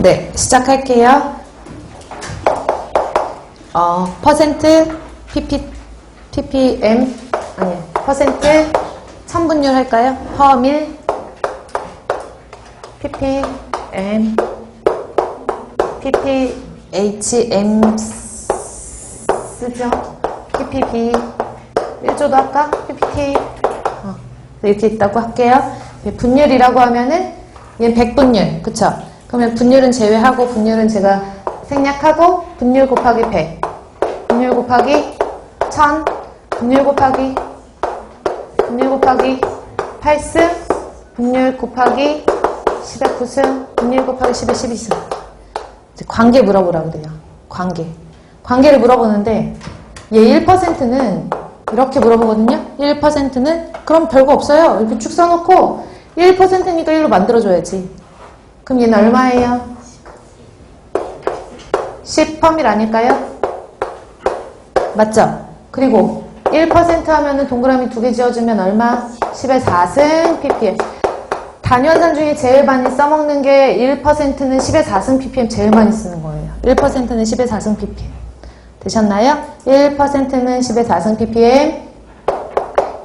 네, 시작할게요. 퍼센트 ppm 아니 퍼센트 천분율 할까요? 퍼밀 ppm pphm 쓰죠? ppb 1조도 할까? ppt 이렇게 있다고 할게요. 분율이라고 하면은 얘는 100분율, 그쵸? 그러면 분율은 제외하고 분율은 제가 생략하고 분율 곱하기 100, 분율 곱하기 1000, 분율 곱하기 8승, 분율 곱하기 10의 9승, 분율 곱하기 10의 12승. 이제 관계 물어보라고 그래요. 관계를 물어보는데 얘 1%는 이렇게 물어보거든요. 1%는 그럼 별거 없어요. 이렇게 쭉 써놓고 1%니까 1로 만들어줘야지. 그럼 얘는 얼마예요? 10퍼밀 아닐까요? 맞죠? 그리고 1% 하면은 동그라미 2개 지어주면 얼마? 10의 4승 ppm. 단위원산 중에 제일 많이 써먹는 게 1%는 10의 4승 ppm 제일 많이 쓰는 거예요. 1%는 10의 4승 ppm. 되셨나요? 1%는 10의 4승 ppm.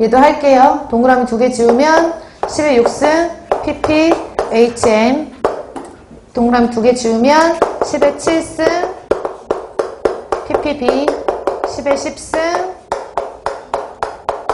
얘도 할게요. 동그라미 2개 지우면 10의 6승 pphm. 동그라미 2개 지우면 10의 7승 ppb. 10의 10승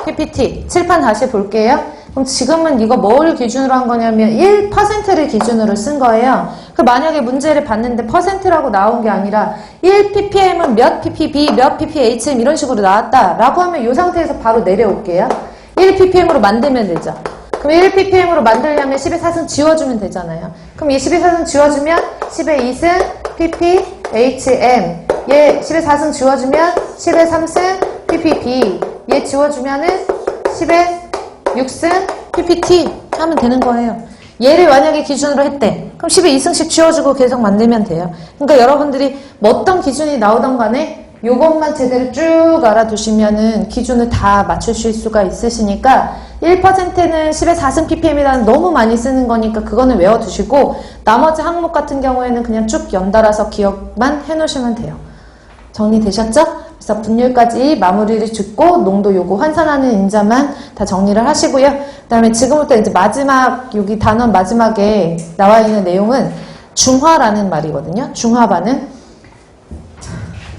ppt. 칠판 다시 볼게요. 그럼 지금은 이거 뭘 기준으로 한 거냐면 1%를 기준으로 쓴 거예요. 그 만약에 문제를 봤는데 퍼센트라고 나온 게 아니라 1ppm은 몇 ppb, 몇 pphm 이런 식으로 나왔다라고 하면 이 상태에서 바로 내려올게요. 1ppm으로 만들면 되죠. 그럼 1ppm으로 만들려면 10의 4승 지워주면 되잖아요. 그럼 이 10의 4승 지워주면 10의 2승 pphm. 얘 10의 4승 지워주면 10의 3승 ppb. 얘 지워주면은 10의 6승 ppt 하면 되는 거예요. 얘를 만약에 기준으로 했대. 그럼 10의 2승씩 지워주고 계속 만들면 돼요. 그러니까 여러분들이 뭐 어떤 기준이 나오던 간에 요것만 제대로 쭉 알아두시면은 기준을 다 맞추실 수가 있으시니까 1%는 10의 4승 ppm이라는 너무 많이 쓰는 거니까 그거는 외워두시고 나머지 항목 같은 경우에는 그냥 쭉 연달아서 기억만 해놓으시면 돼요. 정리되셨죠? 그래서 분율까지 마무리를 짓고 농도 요거 환산하는 인자만 다 정리를 하시고요. 그 다음에 지금부터 이제 마지막 여기 단원 마지막에 나와 있는 내용은 중화라는 말이거든요. 중화 반응.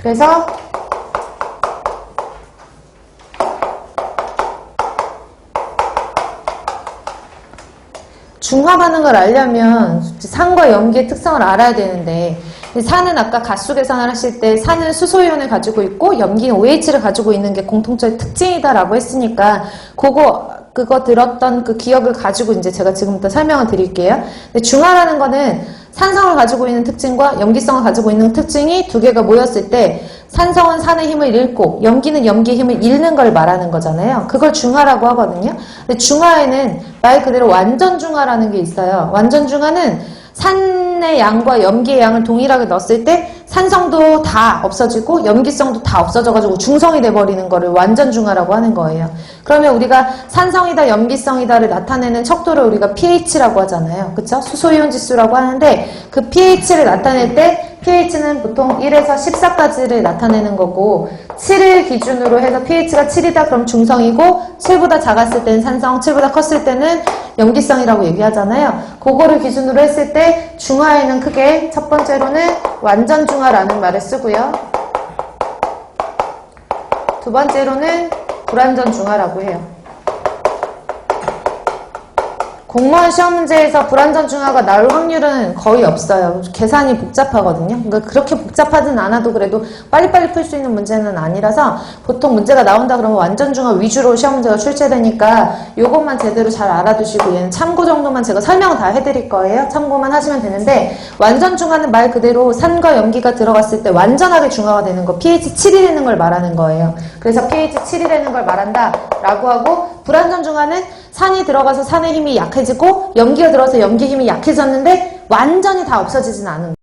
그래서 중화 반응을 알려면 산과 염기의 특성을 알아야 되는데 산은 아까 가수 계산을 하실 때 산은 수소이온을 가지고 있고 염기는 OH를 가지고 있는 게 공통적인 특징이다라고 했으니까 그거 들었던 그 기억을 가지고 이제 제가 지금부터 설명을 드릴게요. 근데 중화라는 거는 산성을 가지고 있는 특징과 염기성을 가지고 있는 특징이 두 개가 모였을 때 산성은 산의 힘을 잃고 염기는 염기의 힘을 잃는 걸 말하는 거잖아요. 그걸 중화라고 하거든요. 근데 중화에는 말 그대로 완전 중화라는 게 있어요. 완전 중화는 산의 양과 염기의 양을 동일하게 넣었을 때 산성도 다 없어지고 염기성도 다 없어져가지고 중성이 돼버리는 거를 완전 중화라고 하는 거예요. 그러면 우리가 산성이다 염기성이다를 나타내는 척도를 우리가 pH라고 하잖아요. 그쵸? 수소이온 지수라고 하는데 그 pH를 나타낼 때 pH는 보통 1에서 14까지를 나타내는 거고 7을 기준으로 해서 pH가 7이다 그럼 중성이고 7보다 작았을 때는 산성, 7보다 컸을 때는 염기성이라고 얘기하잖아요. 그거를 기준으로 했을 때 중화에는 크게 첫 번째로는 완전 중화라는 말을 쓰고요. 두 번째로는 불완전 중화라고 해요. 공무원 시험 문제에서 불완전 중화가 나올 확률은 거의 없어요. 계산이 복잡하거든요. 그러니까 그렇게 복잡하진 않아도 그래도 빨리빨리 풀 수 있는 문제는 아니라서 보통 문제가 나온다 그러면 완전 중화 위주로 시험 문제가 출제되니까 이것만 제대로 잘 알아두시고 얘는 참고 정도만 제가 설명을 다 해드릴 거예요. 참고만 하시면 되는데 완전 중화는 말 그대로 산과 염기가 들어갔을 때 완전하게 중화가 되는 거 pH 7이 되는 걸 말하는 거예요. 그래서 pH 7이 되는 걸 말한다 라고 하고 불완전 중화는 산이 들어가서 산의 힘이 약해지고 염기가 들어서 염기 힘이 약해졌는데 완전히 다 없어지진 않은 거예요.